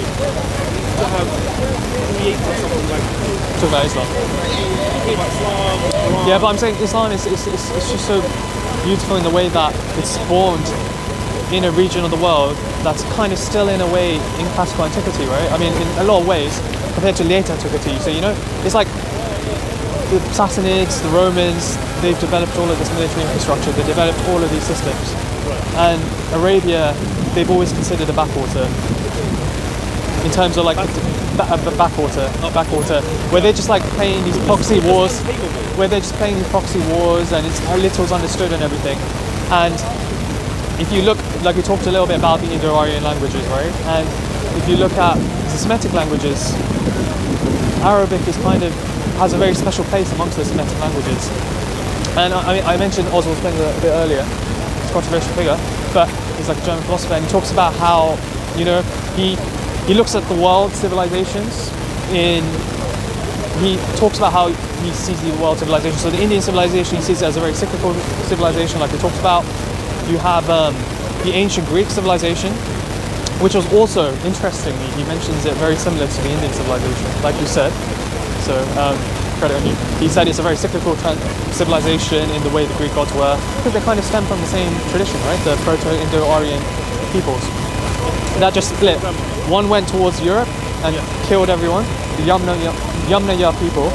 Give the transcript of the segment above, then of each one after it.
like to have create something like Talk about Islam. Islam, Yeah, but I'm saying Islam is just so beautiful in the way that it's spawned in a region of the world that's kind of still in a way in classical antiquity, right? I mean, in a lot of ways compared to late antiquity. So it's like the Sassanids, the Romans, they've developed all of this military infrastructure. They developed all of these systems, and Arabia, they've always considered a backwater in terms of like backwater, where they're just like playing these proxy wars, and it's how little's understood and everything. And if you look, like we talked a little bit about the Indo-Aryan languages, right? And if you look at the Semitic languages, Arabic has a very special place amongst the Semitic languages. And I mentioned Oswald Spengler a bit earlier. He's a controversial figure, but he's like a German philosopher, and he talks about how, he looks at the world civilizations he talks about how he sees the world civilization. So the Indian civilization, he sees it as a very cyclical civilization, like we talked about. You have the ancient Greek civilization, which was also, interestingly, he mentions it very similar to the Indian civilization, like you said. So, credit on you. He said it's a very cyclical civilization in the way the Greek gods were, because they kind of stem from the same tradition, right? The Proto-Indo-Aryan peoples. That just split. One went towards Europe and killed everyone, the Yamnaya people,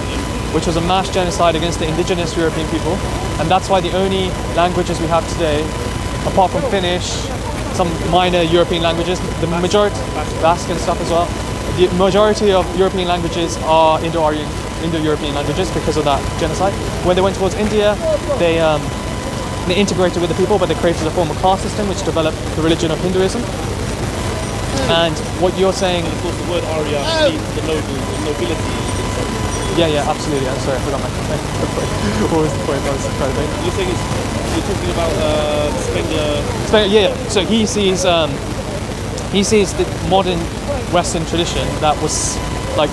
which was a mass genocide against the indigenous European people. And that's why the only languages we have today, apart from Finnish, some minor European languages, the majority, Basque and stuff as well, the majority of European languages are Indo-European languages because of that genocide. When they went towards India, they integrated with the people, but they created a form of caste system which developed the religion of Hinduism. And what you're saying... And of course the word Arya means the nobility. Yeah, absolutely. I'm sorry, I forgot my point. What was the point I was trying to make? You're saying you're talking about Spengler. Yeah. So he sees the modern Western tradition that was like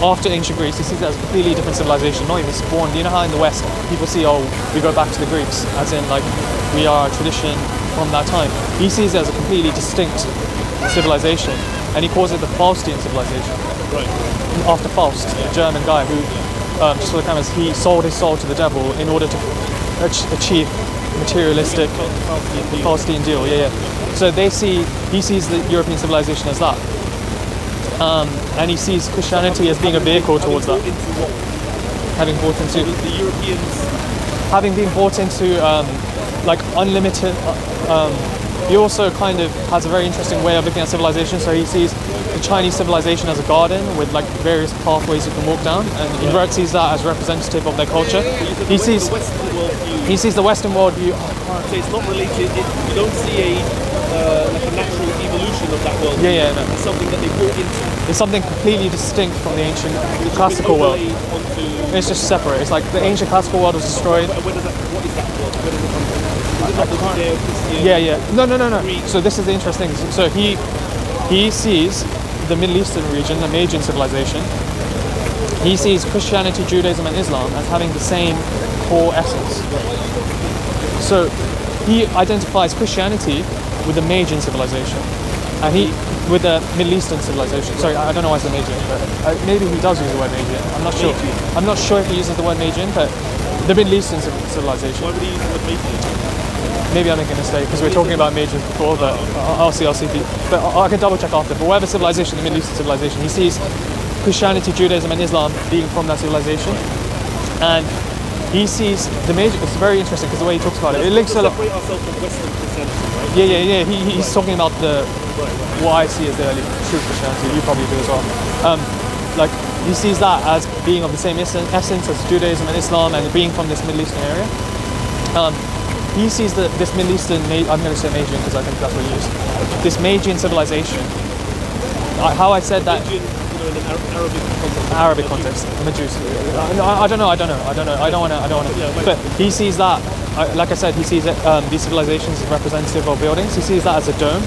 after ancient Greece. He sees it as a completely different civilization, not even spawned. You know how in the West people see, we go back to the Greeks, as in like we are a tradition from that time. He sees it as a completely distinct civilization, and he calls it the Faustian civilization. Right. After Faust, a German guy who, just for the cameras, he sold his soul to the devil in order to achieve materialistic Faustian deal. Yeah. So he sees the European civilization as that, and he sees Christianity as being a vehicle towards that. Having bought into the Europeans, having been bought into like unlimited. He also kind of has a very interesting way of looking at civilization. So he sees the Chinese civilization as a garden with like various pathways you can walk down, and he sees that as representative of their culture. He sees the Western world view. So it's not related. You don't see like a natural evolution of that world. Yeah. No. It's something that they brought into. It's something completely distinct from the ancient classical world. It's just separate. It's like the ancient classical world was destroyed. What is that world? Where does it come from? Is it not the Judeo-Christian? Yeah. No. So this is the interesting thing. So he sees the Middle Eastern region, the Magian civilization. He sees Christianity, Judaism, and Islam as having the same core essence. So he identifies Christianity with the Magian civilization, and with the Middle Eastern civilization. Sorry, I don't know why it's the Magian, but maybe he does use the word Magian. I'm not sure. I'm not sure if he uses the word Magian, but the Middle Eastern civilization. Why would he use the word Magian? Maybe I'm making a mistake because we were talking about Magians before, but I'll see. But I can double check after. But whatever civilization, the Middle Eastern civilization, he sees Christianity, Judaism, and Islam being from that civilization, and he sees the major. It's very interesting because the way he talks about it links a lot. Separate ourselves from Western Christianity, right? Yeah. He's talking about what I see as the early true Christianity. You probably do as well. Like he sees that as being of the same essence as Judaism and Islam, and being from this Middle Eastern area. He sees this Middle Eastern, I'm going to say Magian because I think that's what he used, this Magian civilization. How I said that... Magian, in an Arabic context, Majus. I don't know. I don't want to. But he sees that, like I said, he sees these civilizations as representative of buildings. He sees that as a dome,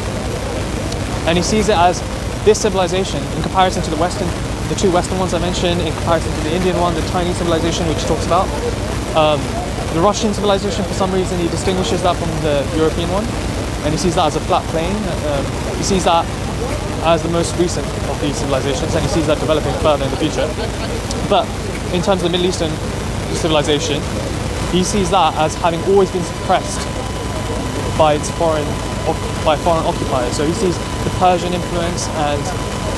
and he sees it as this civilization in comparison to the two Western ones I mentioned, in comparison to the Indian one, the Chinese civilization, which he talks about. The Russian civilization, for some reason, he distinguishes that from the European one, and he sees that as a flat plane. He sees that as the most recent of these civilizations, and he sees that developing further in the future. But in terms of the Middle Eastern civilization, he sees that as having always been suppressed by foreign occupiers. So he sees the Persian influence and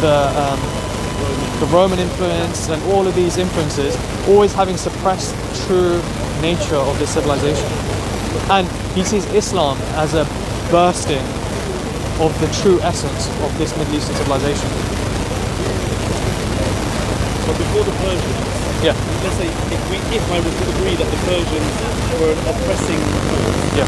the Roman influence and all of these influences always having suppressed the true nature of this civilization. And he sees Islam as a bursting of the true essence of this Middle Eastern civilization. So before the Persians, Yeah. let's say if I was to agree that the Persians were an oppressing force, Yeah.